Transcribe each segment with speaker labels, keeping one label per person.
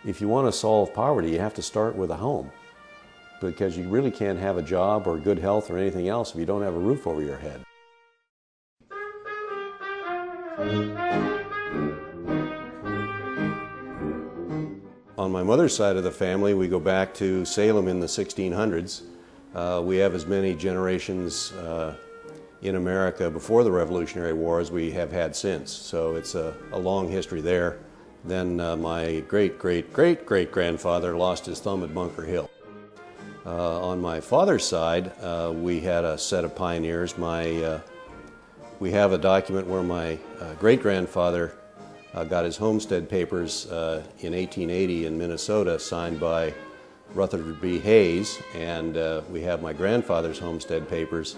Speaker 1: if you want to solve poverty, you have to start with a home, because you really can't have a job or good health or anything else if you don't have a roof over your head. On my mother's side of the family, we go back to Salem in the 1600s. We have as many generations in America before the Revolutionary War as we have had since, so it's a long history there. Then my great-great-great-great-grandfather lost his thumb at Bunker Hill. On my father's side, we had a set of pioneers. We have a document where my great-grandfather got his homestead papers in 1880 in Minnesota, signed by Rutherford B. Hayes, and we have my grandfather's homestead papers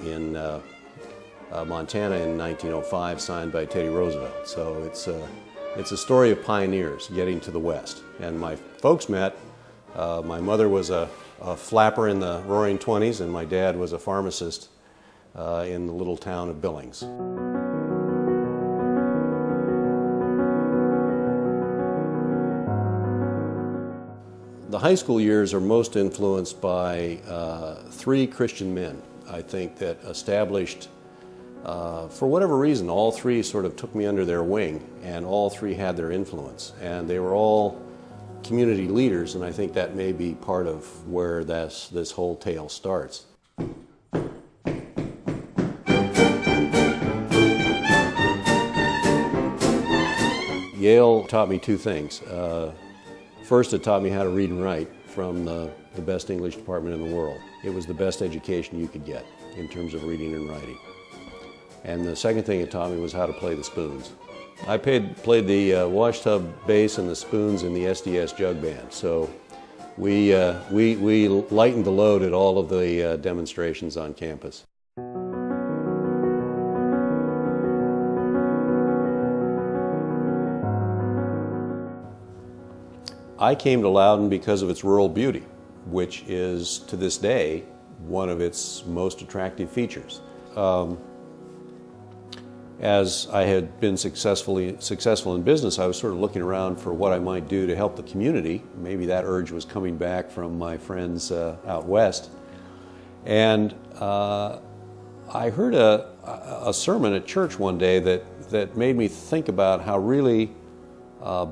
Speaker 1: in Montana in 1905, signed by Teddy Roosevelt. So it's a story of pioneers getting to the West. And my folks met. My mother was a flapper in the Roaring '20s, and my dad was a pharmacist in the little town of Billings. The high school years are most influenced by three Christian men, I think, that established, for whatever reason, all three sort of took me under their wing, and all three had their influence. And they were all community leaders, and I think that may be part of where this whole tale starts. Yale taught me two things. First, it taught me how to read and write from the best English department in the world. It was the best education you could get in terms of reading and writing. And the second thing it taught me was how to play the spoons. I played the wash tub bass and the spoons in the SDS jug band. So we lightened the load at all of the demonstrations on campus. I came to Loudon because of its rural beauty, which is, to this day, one of its most attractive features. As I had been successful in business, I was sort of looking around for what I might do to help the community. Maybe that urge was coming back from my friends out west. And I heard a sermon at church one day that made me think about how really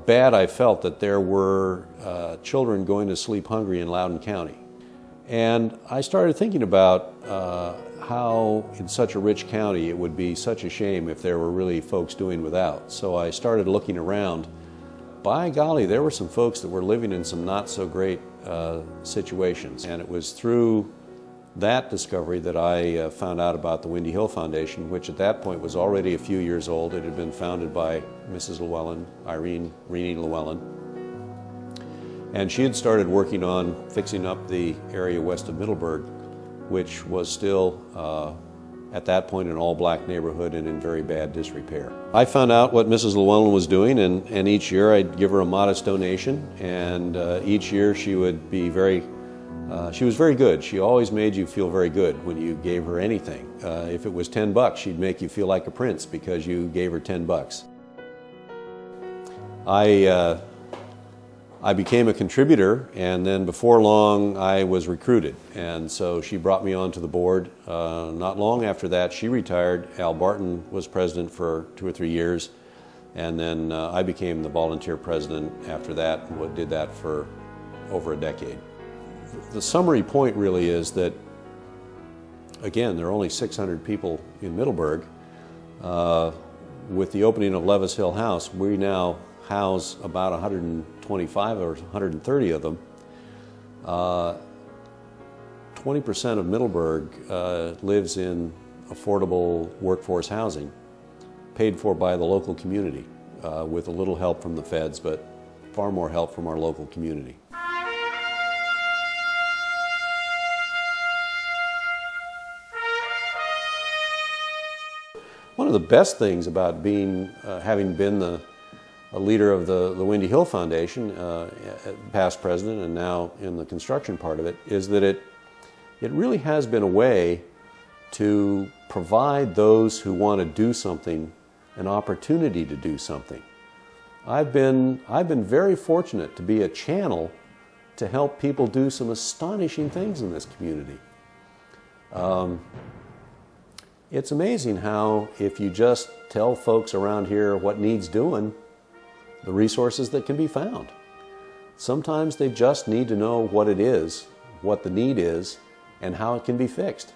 Speaker 1: bad I felt that there were children going to sleep hungry in Loudoun County. And I started thinking about how in such a rich county it would be such a shame if there were really folks doing without. So I started looking around. By golly, there were some folks that were living in some not so great situations. And it was through that discovery that I found out about the Windy Hill Foundation, which at that point was already a few years old. It had been founded by Mrs. Llewellyn, Irene Llewellyn. And she had started working on fixing up the area west of Middleburg, which was still, at that point, an all-black neighborhood and in very bad disrepair. I found out what Mrs. Llewellyn was doing, and each year I'd give her a modest donation, and each year she would be she was very good. She always made you feel very good when you gave her anything. If it was $10, she'd make you feel like a prince because you gave her $10. I became a contributor, and then before long I was recruited, and so she brought me onto the board. Not long after that she retired. Al Barton was president for 2 or 3 years, and then I became the volunteer president after that, and did that for over a decade. The summary point really is that, again, there are only 600 people in Middleburg. With the opening of Levis Hill House, we now house about 125 or 130 of them. 20% of Middleburg lives in affordable workforce housing, paid for by the local community, with a little help from the feds, but far more help from our local community. One of the best things about having been a leader of the Windy Hill Foundation, past president and now in the construction part of it, is that it really has been a way to provide those who want to do something an opportunity to do something. I've been very fortunate to be a channel to help people do some astonishing things in this community. It's amazing how if you just tell folks around here what needs doing, the resources that can be found. Sometimes they just need to know what it is, what the need is, and how it can be fixed.